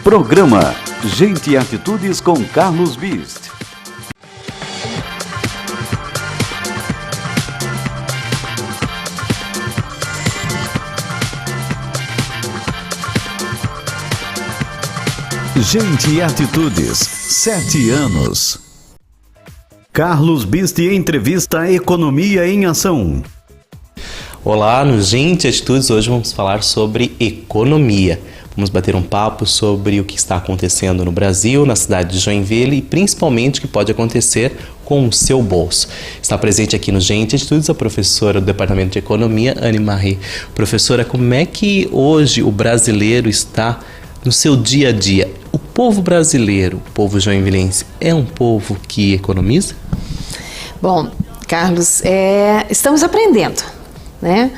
Programa Gente e Atitudes com Carlos Bist. Gente e Atitudes, 7 anos. Carlos Bist entrevista Economia em Ação. Olá, no Gente e Atitudes, hoje vamos falar sobre economia. Vamos bater um papo sobre o que está acontecendo no Brasil, na cidade de Joinville e principalmente o que pode acontecer com o seu bolso. Está presente aqui no Gente e Atitudes a professora do Departamento de Economia, Anne Marie. Professora, como é que hoje o brasileiro está no seu dia a dia? O povo brasileiro, o povo joinvilense, é um povo que economiza? Bom, Carlos, estamos aprendendo, né?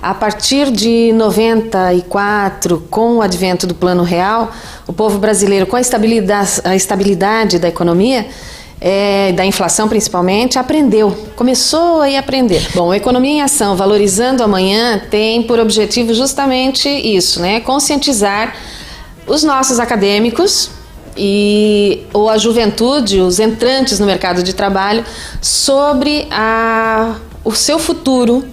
A partir de 94, com o advento do Plano Real, o povo brasileiro, com a estabilidade da economia, da inflação principalmente, começou a aprender. Bom, Economia em Ação, Valorizando o Amanhã, tem por objetivo justamente isso, né? Conscientizar os nossos acadêmicos ou a juventude, os entrantes no mercado de trabalho, sobre o seu futuro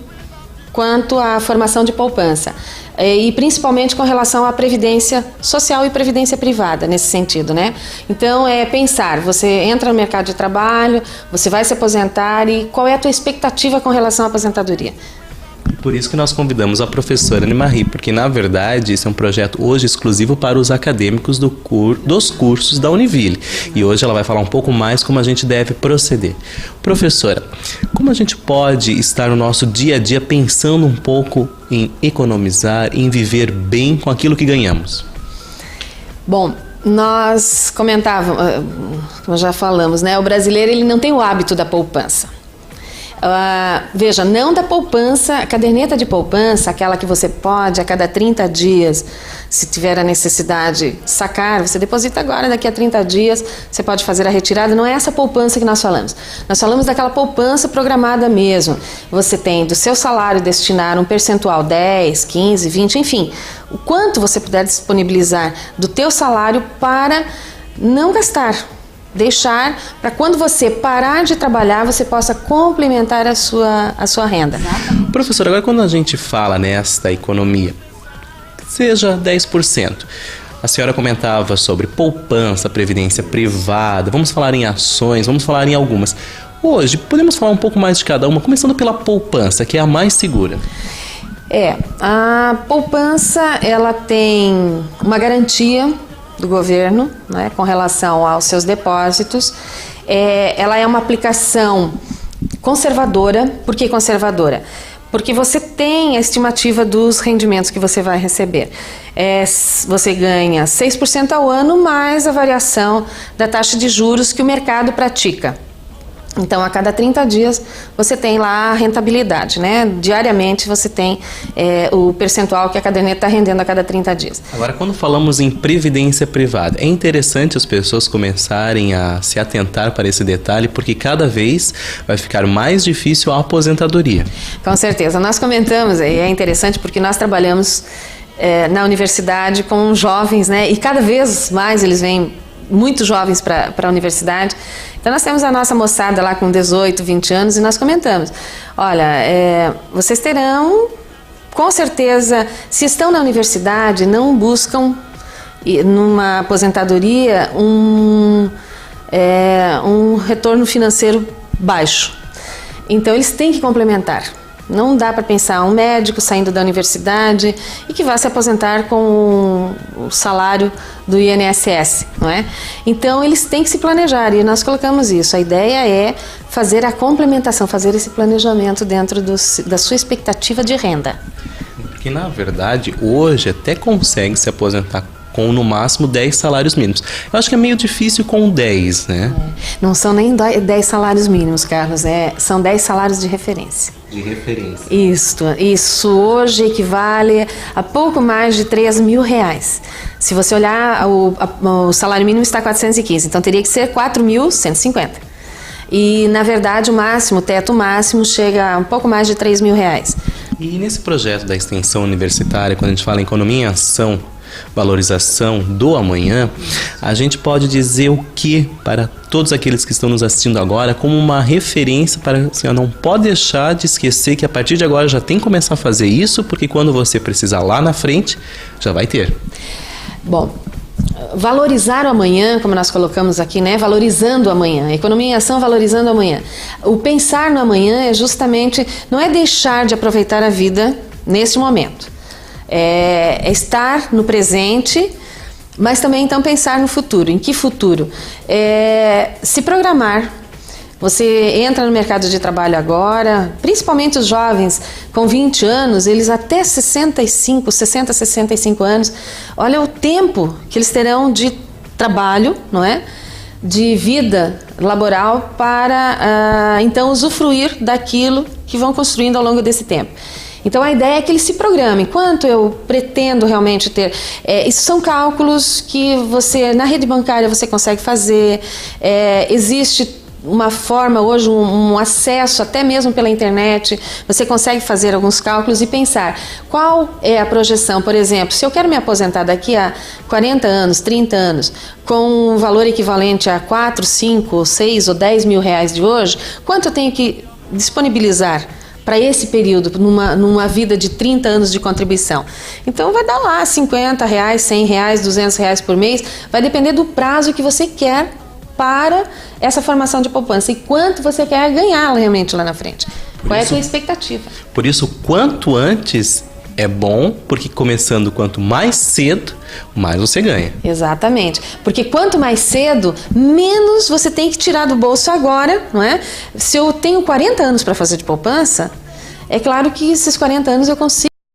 quanto à formação de poupança. E principalmente com relação à previdência social e previdência privada, nesse sentido, né? Então, pensar, você entra no mercado de trabalho, você vai se aposentar e qual é a tua expectativa com relação à aposentadoria? Por isso que nós convidamos a professora Anne Marie, porque na verdade esse é um projeto hoje exclusivo para os acadêmicos dos cursos da Univille. E hoje ela vai falar um pouco mais como a gente deve proceder. Professora, como a gente pode estar no nosso dia a dia pensando um pouco em economizar, em viver bem com aquilo que ganhamos? Bom, nós comentávamos, como já falamos, né? O brasileiro ele não tem o hábito da poupança. Veja, não da poupança, a caderneta de poupança, aquela que você pode a cada 30 dias, se tiver a necessidade, sacar, você deposita agora, daqui a 30 dias você pode fazer a retirada, não é essa poupança que nós falamos. Nós falamos daquela poupança programada mesmo. Você tem do seu salário destinar um percentual 10, 15, 20, enfim, o quanto você puder disponibilizar do teu salário para não gastar. Deixar para quando você parar de trabalhar, você possa complementar a sua renda. Professor, agora quando a gente fala nesta economia, seja 10%, a senhora comentava sobre poupança, previdência privada, vamos falar em ações, vamos falar em algumas. Hoje, podemos falar um pouco mais de cada uma, começando pela poupança, que é a mais segura. A poupança, ela tem uma garantia do governo, né, com relação aos seus depósitos. Ela é uma aplicação conservadora. Por que conservadora? Porque você tem a estimativa dos rendimentos que você vai receber. Você ganha 6% ao ano, mais a variação da taxa de juros que o mercado pratica. Então, a cada 30 dias, você tem lá a rentabilidade, né? Diariamente, você tem o percentual que a caderneta está rendendo a cada 30 dias. Agora, quando falamos em previdência privada, é interessante as pessoas começarem a se atentar para esse detalhe, porque cada vez vai ficar mais difícil a aposentadoria. Com certeza. Nós comentamos, e é interessante porque nós trabalhamos na universidade com jovens, né? E cada vez mais eles vêm muito jovens para a universidade. Então nós temos a nossa moçada lá com 18, 20 anos e nós comentamos, olha, vocês terão, com certeza, se estão na universidade, não buscam numa aposentadoria um retorno financeiro baixo. Então eles têm que complementar. Não dá para pensar um médico saindo da universidade e que vai se aposentar com o salário do INSS, não é? Então, eles têm que se planejar e nós colocamos isso. A ideia é fazer a complementação, fazer esse planejamento dentro da sua expectativa de renda. Porque, na verdade, hoje até consegue se aposentar com no máximo 10 salários mínimos. Eu acho que é meio difícil com 10, né? Não são nem 10 salários mínimos, Carlos, são 10 salários de referência. De referência. Isso hoje equivale a pouco mais de R$3.000. Se você olhar, o salário mínimo está 415, então teria que ser 4.150. E, na verdade, o teto máximo chega a um pouco mais de R$3.000. E nesse projeto da extensão universitária, quando a gente fala em economia em ação, valorização do amanhã, a gente pode dizer o que para todos aqueles que estão nos assistindo agora como uma referência para assim, não pode deixar de esquecer que a partir de agora já tem que começar a fazer isso, porque quando você precisar lá na frente, já vai ter. Bom, valorizar o amanhã, como nós colocamos aqui, né? Valorizando o amanhã. Economia em ação, valorizando o amanhã. O pensar no amanhã é justamente, não é deixar de aproveitar a vida neste momento. É estar no presente, mas também então pensar no futuro. Em que futuro? Se programar. Você entra no mercado de trabalho agora, principalmente os jovens com 20 anos, eles até 60, 65 anos, olha o tempo que eles terão de trabalho, não é? De vida laboral para então usufruir daquilo que vão construindo ao longo desse tempo. Então a ideia é que eles se programem. Quanto eu pretendo realmente ter? Isso são cálculos que você, na rede bancária, você consegue fazer. Existe uma forma hoje, um acesso até mesmo pela internet, você consegue fazer alguns cálculos e pensar qual é a projeção. Por exemplo, se eu quero me aposentar daqui a 40 anos, 30 anos, com um valor equivalente a 4, 5, 6 ou 10 mil reais de hoje, quanto eu tenho que disponibilizar para esse período, numa vida de 30 anos de contribuição? Então vai dar lá R$50, R$100, R$200 por mês, vai depender do prazo que você quer para essa formação de poupança e quanto você quer ganhar realmente lá na frente. Qual é a sua expectativa? Por isso, quanto antes é bom, porque começando quanto mais cedo, mais você ganha. Exatamente, porque quanto mais cedo, menos você tem que tirar do bolso agora, não é? Se eu tenho 40 anos para fazer de poupança, é claro que esses 40 anos eu consigo